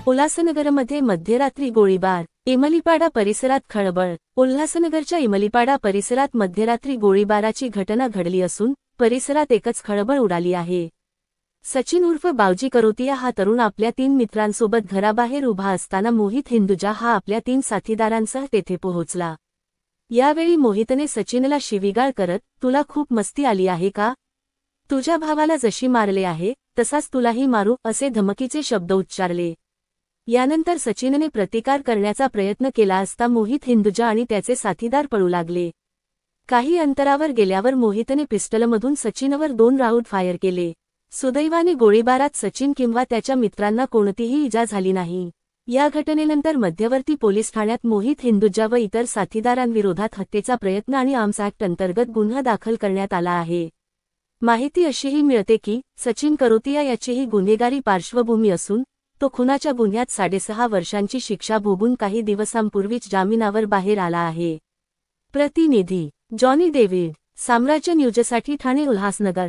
उल्हासनगरमध्ये मध्यरात्री गोळीबार, इमलीपाडा परिसरात खळबळ। उल्हासनगरच्या इमलीपाडा परिसरात मध्यरात्री गोळीबाराची घटना घडली असून परिसरात एकच खळबळ उडाली आहे। सचिन उर्फ बावजी करोतिया हा तरुण आपल्या 3 मित्रांसोबत घराबाहेर उभा असताना मोहित हिंदुजा हा आपल्या 3 साथीदारांसह तेथे पोहोचला। यावेळी मोहितने सचिनला शिवीगाळ करत, "तुला खूप मस्ती आली आहे का? तुझ्या भावाला जशी मारले आहे तसाच तुलाही मारू" असे धमकीचे शब्द उच्चारले। यानंतर सचिनने प्रतिकार करण्याचा प्रयत्न केला असता मोहित हिंदुजा आणि त्याचे साथीदार पळू लागले। काही अंतरावर गेल्यावर मोहितने पिस्टलमधून सचिनवर 2 राऊंड फायर केले। सुदैवाने गोळीबारात सचिन किंवा त्याच्या मित्रांना कोणतीही इजा झाली नाही। या घटनेनंतर मध्यवर्ती पोलीस ठाण्यात मोहित हिंदुजा व इतर साथीदारांविरोधात हत्येचा प्रयत्न आणि आर्म्स ॲक्ट अंतर्गत गुन्हा दाखल करण्यात आला आहे। माहिती अशीही मिळते की सचिन करोतिया याचीही गुन्हेगारी पार्श्वभूमी असून तो खुनाच्या गुन्ह्यात 6.5 वर्षांची शिक्षा भोगून काही दिवसांपूर्वीच जामिनावर बाहेर आला आहे। प्रतिनिधी जॉनी डेव्हिड, साम्राज्य न्यूजसाठी ठाणे उल्हासनगर।